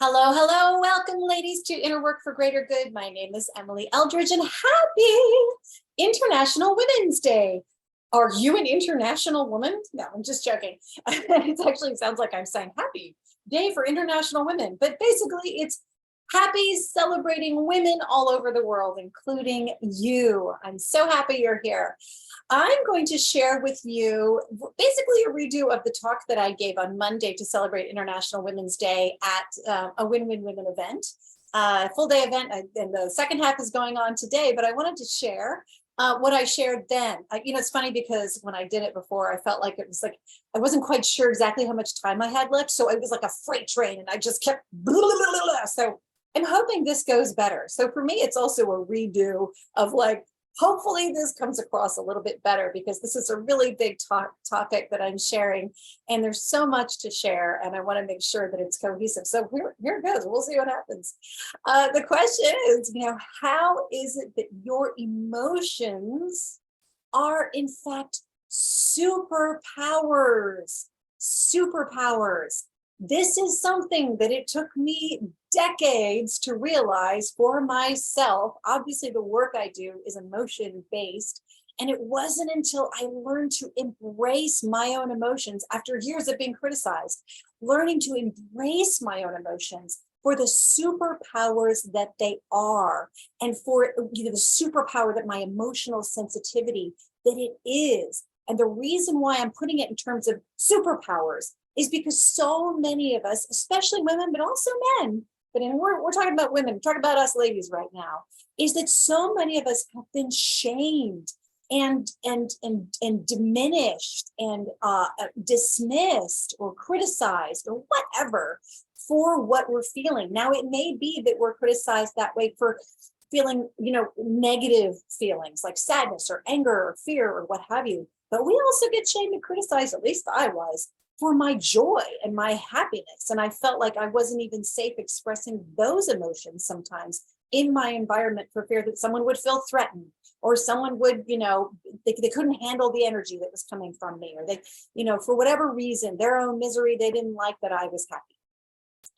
Hello, hello. Welcome, ladies, to Inner Work for Greater Good. My name is Emily Eldridge, and happy International Women's Day. Are you an international woman? No, I'm just joking. It actually sounds like I'm saying happy day for international women, but basically it's happy celebrating women all over the world, including you. I'm so happy you're here. I'm going to share with you basically a redo of the talk that I gave on Monday to celebrate International Women's Day at a Win-Win Women event, full day event, and the second half is going on today, but I wanted to share what I shared then. It's funny because when I did it before, I felt like it was like, I wasn't quite sure exactly how much time I had left. So it was like a freight train and I just kept, blah, blah, blah, blah. So I'm hoping this goes better. So for me, it's also a redo of like, hopefully this comes across a little bit better because this is a really big topic that I'm sharing and there's so much to share and I want to make sure that it's cohesive. So here it goes. We'll see what happens. The question is, how is it that your emotions are in fact superpowers? Superpowers. This is something that it took me decades to realize for myself. Obviously, the work I do is emotion-based, and it wasn't until I learned to embrace my own emotions after years of being criticized, learning to embrace my own emotions for the superpowers that they are, and for the superpower that my emotional sensitivity, that it is. And the reason why I'm putting it in terms of superpowers is because so many of us, especially women, but also men, but we're talking about women, we're talking about us ladies right now, is that so many of us have been shamed and diminished and dismissed or criticized or whatever for what we're feeling. Now, it may be that we're criticized that way for feeling, negative feelings like sadness or anger or fear or what have you. But we also get shamed and criticized, at least I was, for my joy and my happiness. And I felt like I wasn't even safe expressing those emotions sometimes in my environment for fear that someone would feel threatened or someone would, they couldn't handle the energy that was coming from me, or they, for whatever reason, their own misery, they didn't like that I was happy.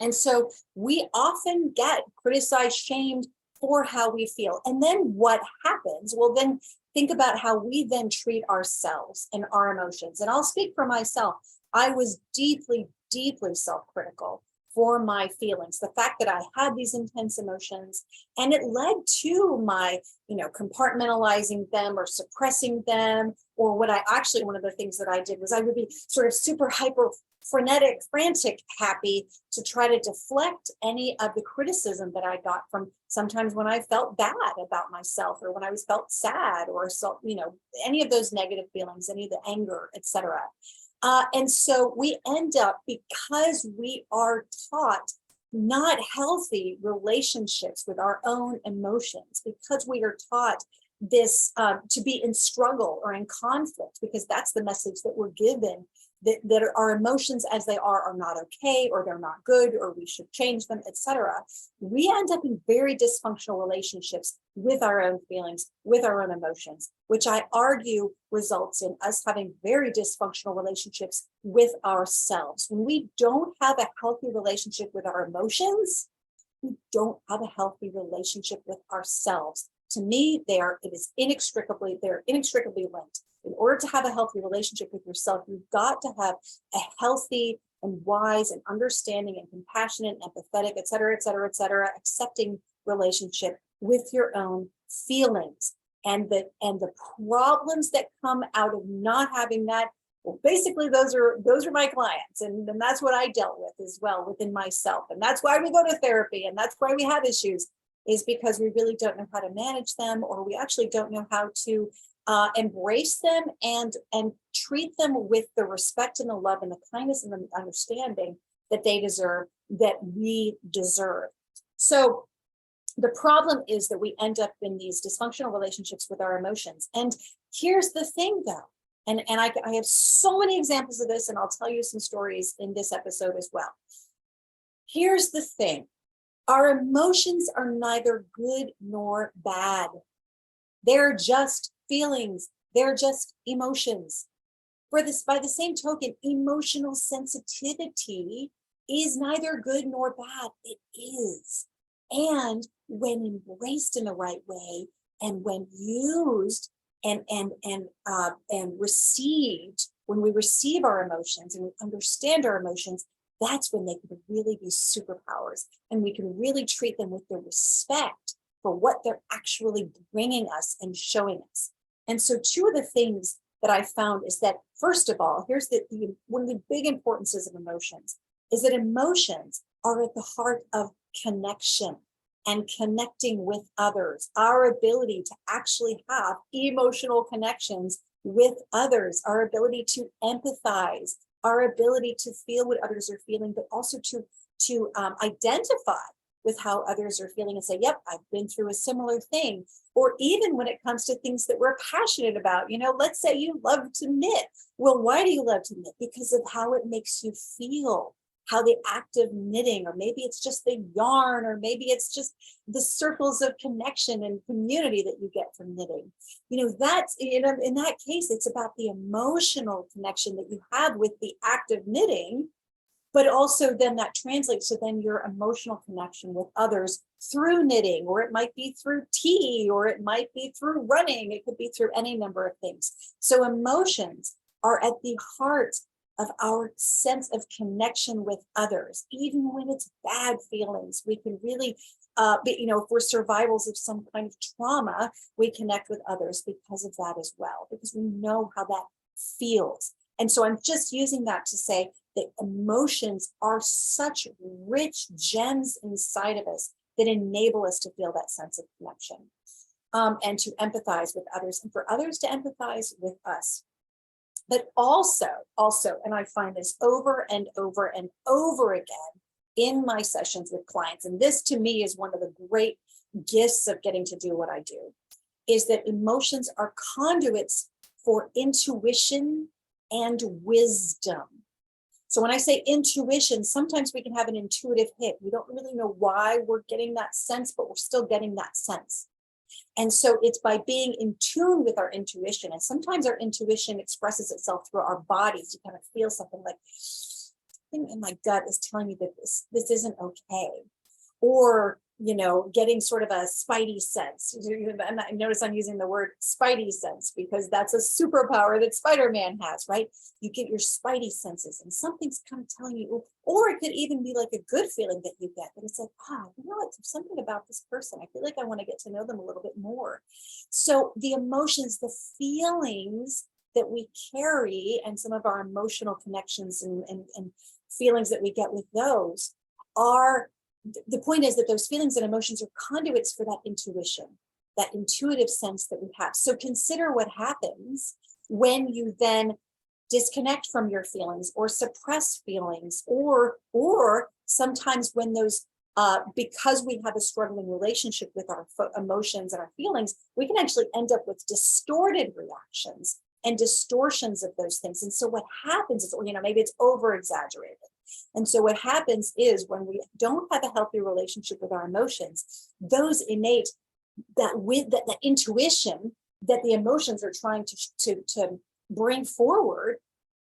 And so we often get criticized, shamed for how we feel. And then what happens? Well, then think about how we then treat ourselves and our emotions. And I'll speak for myself. I was deeply, deeply self-critical for my feelings, the fact that I had these intense emotions, and it led to my, compartmentalizing them or suppressing them, or one of the things that I did was I would be sort of super hyper frenetic, frantic, happy to try to deflect any of the criticism that I got from sometimes when I felt bad about myself or when I was felt sad or so, any of those negative feelings, any of the anger, etc. And so we end up, because we are taught not healthy relationships with our own emotions, because we are taught this to be in struggle or in conflict, because that's the message that we're given, that our emotions as they are not okay, or they're not good, or we should change them, etc. We end up in very dysfunctional relationships with our own feelings, with our own emotions, which I argue results in us having very dysfunctional relationships with ourselves. When we don't have a healthy relationship with our emotions, we don't have a healthy relationship with ourselves. To me, they're inextricably linked. In order to have a healthy relationship with yourself, you've got to have a healthy and wise and understanding and compassionate and empathetic, et cetera, accepting relationship with your own feelings. And the problems that come out of not having that, well, basically those are my clients. And that's what I dealt with as well within myself. And that's why we go to therapy, and that's why we have issues, is because we really don't know how to manage them, or we actually don't know how to embrace them and treat them with the respect and the love and the kindness and the understanding that they deserve, that we deserve. So the problem is that we end up in these dysfunctional relationships with our emotions. And here's the thing, though, and I have so many examples of this, and I'll tell you some stories in this episode as well. Here's the thing. Our emotions are neither good nor bad. They're just feelings. They're just emotions. By the same token, emotional sensitivity is neither good nor bad. It is. And when embraced in the right way, and when used and received, when we receive our emotions and we understand our emotions, that's when they can really be superpowers, and we can really treat them with the respect for what they're actually bringing us and showing us. And so two of the things that I found is that, first of all, here's one of the big importances of emotions is that emotions are at the heart of connection and connecting with others. Our ability to actually have emotional connections with others, our ability to empathize, our ability to feel what others are feeling, but also to identify with how others are feeling and say, yep, I've been through a similar thing. Or even when it comes to things that we're passionate about, let's say you love to knit. Well, why do you love to knit? Because of how it makes you feel, how the act of knitting, or maybe it's just the yarn, or maybe it's just the circles of connection and community that you get from knitting. That's, in that case, it's about the emotional connection that you have with the act of knitting, but also then that translates to then your emotional connection with others through knitting, or it might be through tea, or it might be through running. It could be through any number of things. So emotions are at the heart of our sense of connection with others. Even when it's bad feelings, we can really, if we're survivors of some kind of trauma, we connect with others because of that as well, because we know how that feels. And so I'm just using that to say that emotions are such rich gems inside of us that enable us to feel that sense of connection, and to empathize with others, and for others to empathize with us. But also, and I find this over and over and over again in my sessions with clients, and this to me is one of the great gifts of getting to do what I do, is that emotions are conduits for intuition and wisdom. So when I say intuition, sometimes we can have an intuitive hit. We don't really know why we're getting that sense, but we're still getting that sense. And so it's by being in tune with our intuition. And sometimes our intuition expresses itself through our bodies. You kind of feel something like, something in my gut is telling me that this isn't okay. Or, getting sort of a spidey sense. And I notice I'm using the word spidey sense because that's a superpower that Spider-Man has, right? You get your spidey senses and something's kind of telling you, or it could even be like a good feeling that you get, that it's like, there's something about this person. I feel like I want to get to know them a little bit more. So the emotions, the feelings that we carry, and some of our emotional connections and feelings that we get with those are, the point is that those feelings and emotions are conduits for that intuition, that intuitive sense that we have. So consider what happens when you then disconnect from your feelings or suppress feelings, or sometimes when those, because we have a struggling relationship with our emotions and our feelings, we can actually end up with distorted reactions and distortions of those things. And so what happens is, maybe it's over exaggerated. And so what happens is, when we don't have a healthy relationship with our emotions, those innate, that intuition that the emotions are trying to bring forward,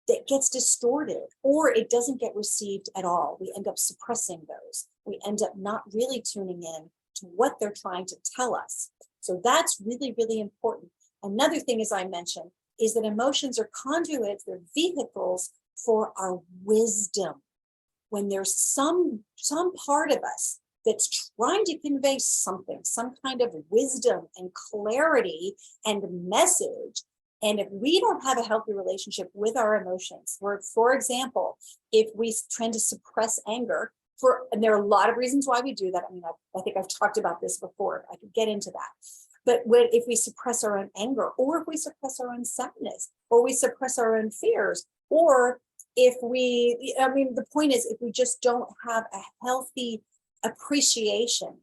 that gets distorted, or it doesn't get received at all. We end up suppressing those. We end up not really tuning in to what they're trying to tell us. So that's really, really important. Another thing, as I mentioned, is that emotions are conduits, they're vehicles for our wisdom. When there's some part of us that's trying to convey something, some kind of wisdom and clarity and message, and if we don't have a healthy relationship with our emotions, for example, if we tend to suppress anger, and there are a lot of reasons why we do that. I think I've talked about this before. I could get into that. But if we suppress our own anger, or if we suppress our own sadness, or we suppress our own fears, or if the point is, if we just don't have a healthy appreciation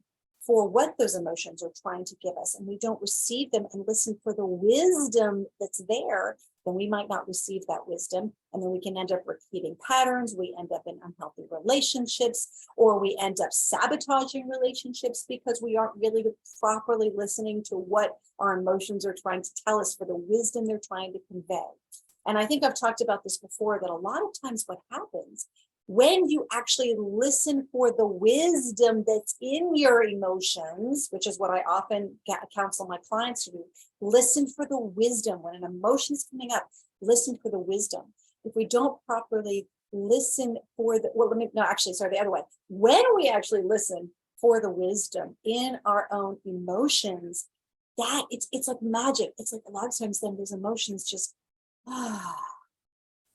for what those emotions are trying to give us, and we don't receive them and listen for the wisdom that's there, then we might not receive that wisdom. And then we can end up repeating patterns. We end up in unhealthy relationships, or we end up sabotaging relationships because we aren't really properly listening to what our emotions are trying to tell us, for the wisdom they're trying to convey. And I think I've talked about this before, that a lot of times what happens When you actually listen for the wisdom that's in your emotions, which is what I often counsel my clients to do, listen for the wisdom. When an emotion is coming up, listen for the wisdom. If we don't properly listen for the, well, the other way. When we actually listen for the wisdom in our own emotions, that it's like magic. It's like a lot of times then those emotions just,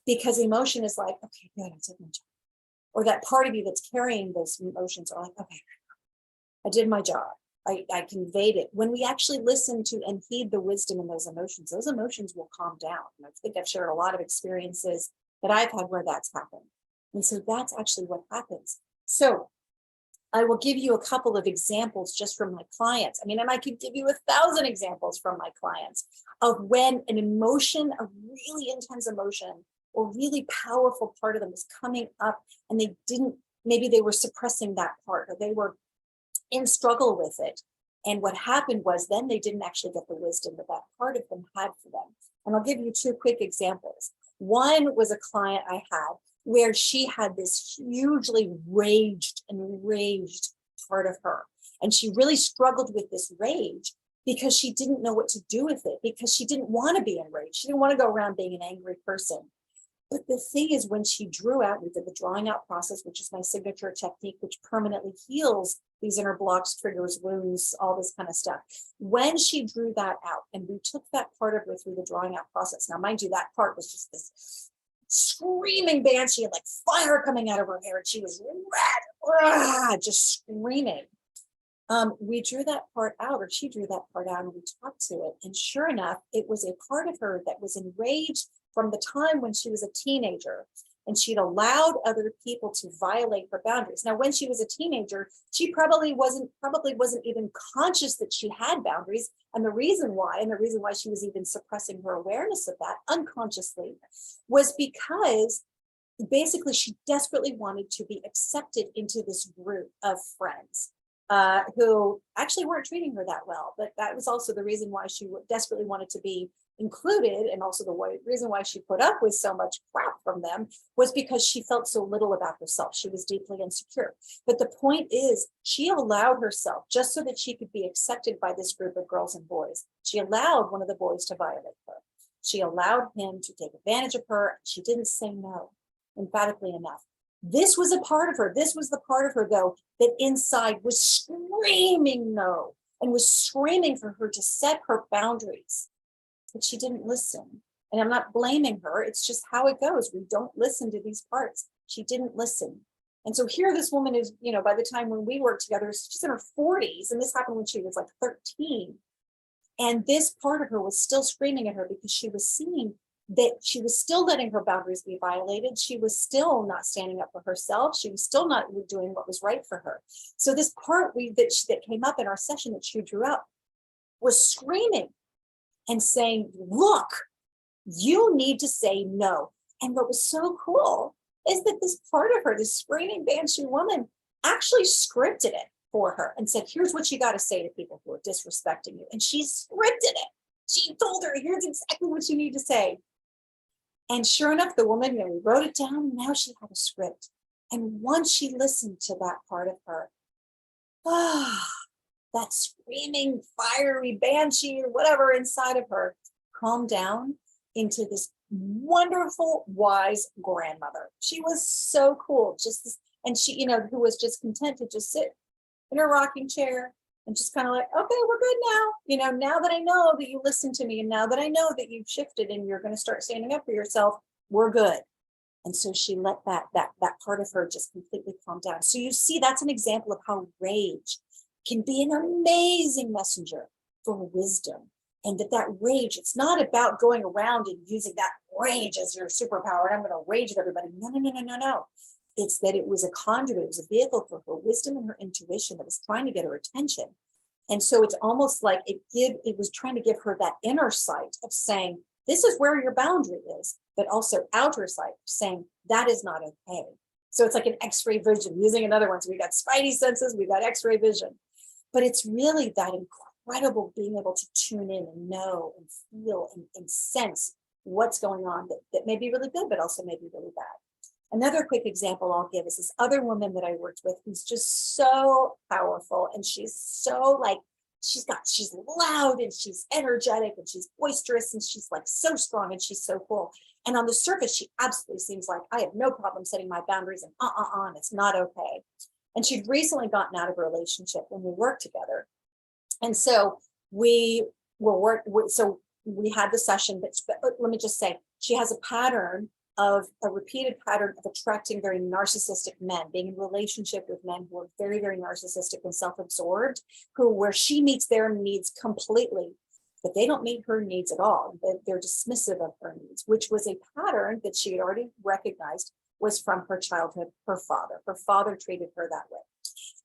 because emotion is like, okay, good, I took my job. Or that part of you that's carrying those emotions are like, okay, I did my job. I conveyed it. When we actually listen to and heed the wisdom in those emotions will calm down. And I think I've shared a lot of experiences that I've had where that's happened. And so that's actually what happens. So I will give you a couple of examples just from my clients. I mean, and I could give you 1,000 examples from my clients of when an emotion, a really intense emotion, or really powerful part of them was coming up and maybe they were suppressing that part or they were in struggle with it. And what happened was then they didn't actually get the wisdom that part of them had for them. And I'll give you 2 quick examples. One was a client I had where she had this hugely enraged part of her. And she really struggled with this rage because she didn't know what to do with it, because she didn't want to be enraged. She didn't want to go around being an angry person. But the thing is, when she drew out, we did the drawing out process, which is my signature technique, which permanently heals these inner blocks, triggers, wounds, all this kind of stuff. When she drew that out and we took that part of her through the drawing out process. Now, mind you, that part was just this screaming banshee and like fire coming out of her hair. And she was red, just screaming. We drew that part out, or she drew that part out, and we talked to it. And sure enough, it was a part of her that was enraged from the time when she was a teenager, and she'd allowed other people to violate her boundaries. Now, when she was a teenager, she probably wasn't even conscious that she had boundaries. And the reason why she was even suppressing her awareness of that unconsciously was because basically she desperately wanted to be accepted into this group of friends who actually weren't treating her that well. But that was also the reason why she desperately wanted to be included, and also the reason why she put up with so much crap from them was because she felt so little about herself. She was deeply insecure. But the point is, she allowed herself, just so that she could be accepted by this group of girls and boys, she allowed one of the boys to violate her. She allowed him to take advantage of her. She didn't say no, emphatically enough. This was a part of her. This was the part of her, though, that inside was screaming no and was screaming for her to set her boundaries. But she didn't listen. And I'm not blaming her. It's just how it goes. We don't listen to these parts. She didn't listen. And so here this woman is, by the time when we worked together, she's in her 40s. And this happened when she was like 13. And this part of her was still screaming at her because she was seeing that she was still letting her boundaries be violated. She was still not standing up for herself. She was still not doing what was right for her. So this part that came up in our session that she drew up was screaming and saying, look, you need to say no. And what was so cool is that this part of her, this screaming banshee woman, actually scripted it for her and said, here's what you got to say to people who are disrespecting you. And she scripted it. She told her, here's exactly what you need to say. And sure enough, the woman, we wrote it down. Now she had a script. And once she listened to that part of her, that screaming, fiery banshee or whatever inside of her calmed down into this wonderful, wise grandmother. She was so cool. And she, who was just content to just sit in her rocking chair and just kind of like, okay, we're good now. Now that I know that you listened to me, and now that I know that you've shifted and you're going to start standing up for yourself, we're good. And so she let that part of her just completely calm down. So you see, that's an example of how rage can be an amazing messenger for wisdom. And that rage, it's not about going around and using that rage as your superpower. I'm going to rage at everybody. No. It's that it was a conduit, it was a vehicle for her wisdom and her intuition that was trying to get her attention. And so it's almost like it was trying to give her that inner sight of saying, this is where your boundary is, but also outer sight saying that is not okay. So it's like an X-ray vision, using another one. So we got spidey senses, we got X-ray vision. But it's really that incredible being able to tune in and know and feel and sense what's going on that may be really good, but also may be really bad. Another quick example I'll give is this other woman that I worked with who's just so powerful, and she's so like, she's loud and she's energetic and she's boisterous and she's like so strong and she's so cool. And on the surface, she absolutely seems like I have no problem setting my boundaries and and it's not okay. And she'd recently gotten out of a relationship when we worked together. And so we so we had the session, but let me just say, she has a repeated pattern of attracting very narcissistic men, being in relationship with men who are very, very narcissistic and self-absorbed, where she meets their needs completely, but they don't meet her needs at all. They're dismissive of her needs, which was a pattern that she had already recognized was from her childhood, her father. Her father treated her that way.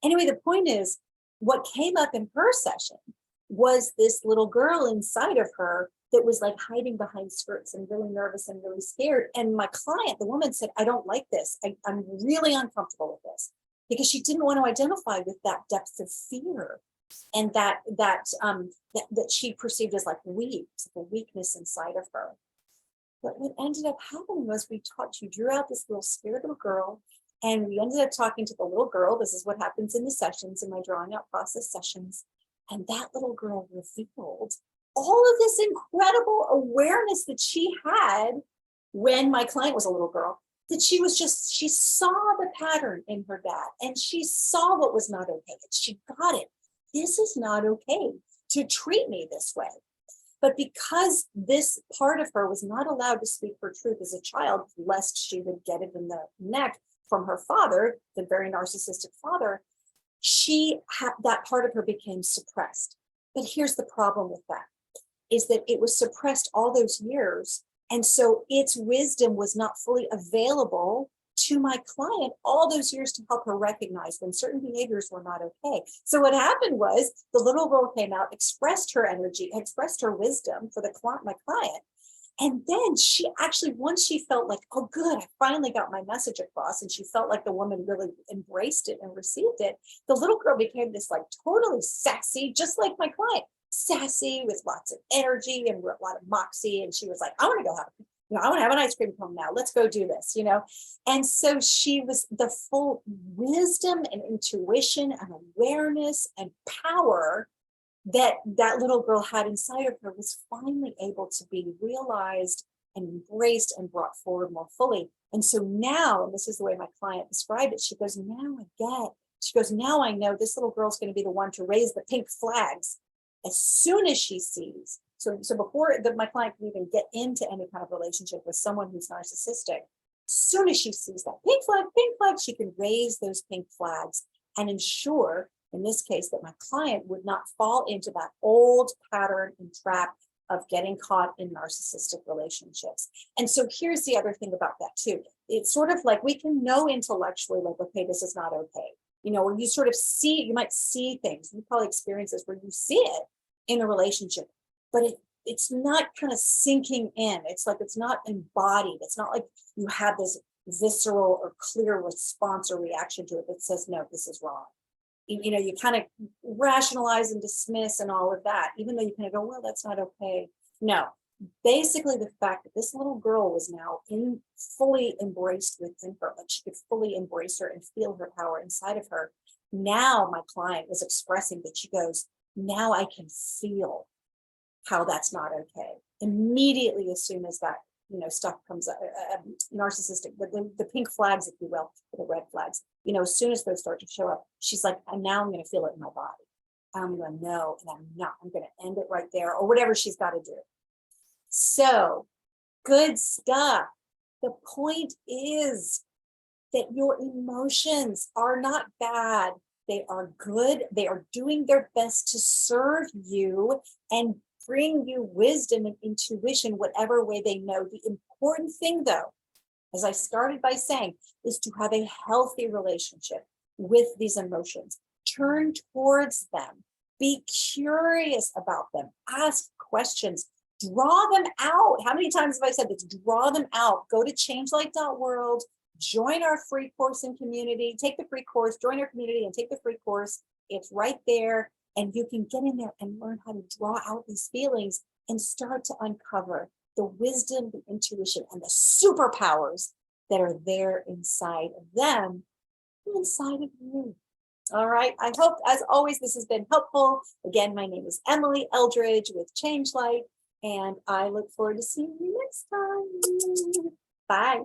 Anyway, the point is, what came up in her session was this little girl inside of her that was like hiding behind skirts and really nervous and really scared. And my client, the woman, said, I don't like this. I'm really uncomfortable with this, because she didn't want to identify with that depth of fear and that she perceived as like weak, like a weakness inside of her. But what ended up happening was she drew out this little scared little girl, and we ended up talking to the little girl. This is what happens in the sessions, in my drawing out process sessions. And that little girl revealed all of this incredible awareness that she had when my client was a little girl, that she saw the pattern in her dad, and she saw what was not okay. She got it. This is not okay to treat me this way. But because this part of her was not allowed to speak her truth as a child, lest she would get it in the neck from her father, the very narcissistic father, that part of her became suppressed. But here's the problem with that, is that it was suppressed all those years. And so its wisdom was not fully available to my client all those years to help her recognize when certain behaviors were not okay. So what happened was the little girl came out, expressed her energy, expressed her wisdom for my client. And then she actually, once she felt like, oh, good, I finally got my message across, and she felt like the woman really embraced it and received it, the little girl became this like totally sassy, just like my client, sassy with lots of energy and a lot of moxie. And she was like, I want to go I want to have an ice cream cone now. Let's go do this, And so she was the full wisdom and intuition and awareness and power that little girl had inside of her was finally able to be realized and embraced and brought forward more fully. And so now, and this is the way my client described it, she goes, now I know this little girl's going to be the one to raise the pink flags as soon as she sees. So before my client can even get into any kind of relationship with someone who's narcissistic, as soon as she sees that pink flag, she can raise those pink flags and ensure, in this case, that my client would not fall into that old pattern and trap of getting caught in narcissistic relationships. And so here's the other thing about that too. It's sort of like we can know intellectually, like, okay, this is not okay. When you sort of you might see things, you probably experience this where you see it in a relationship, but it's not kind of sinking in. It's like, it's not embodied. It's not like you have this visceral or clear response or reaction to it that says, no, this is wrong. You kind of rationalize and dismiss and all of that, even though you kind of go, well, that's not okay. No, basically the fact that this little girl was now fully embraced within her, like she could fully embrace her and feel her power inside of her. Now my client was expressing that she goes, now I can feel how that's not okay. Immediately, as soon as that stuff comes up, narcissistic, the pink flags, if you will, the red flags, as soon as those start to show up, she's like, and now I'm going to feel it in my body. I'm going to know, and I'm not. I'm going to end it right there, or whatever she's got to do. So, good stuff. The point is that your emotions are not bad. They are good. They are doing their best to serve you and bring you wisdom and intuition, whatever way they know. The important thing, though, as I started by saying, is to have a healthy relationship with these emotions. Turn towards them. Be curious about them. Ask questions. Draw them out. How many times have I said this? Draw them out. Go to changelight.world. Join our free course and community. Take the free course, join our community, and take the free course. It's right there. And you can get in there and learn how to draw out these feelings and start to uncover the wisdom, the intuition, and the superpowers that are there inside of them, inside of you. All right. I hope, as always, this has been helpful. Again, my name is Emily Eldridge with Change Light, and I look forward to seeing you next time. Bye.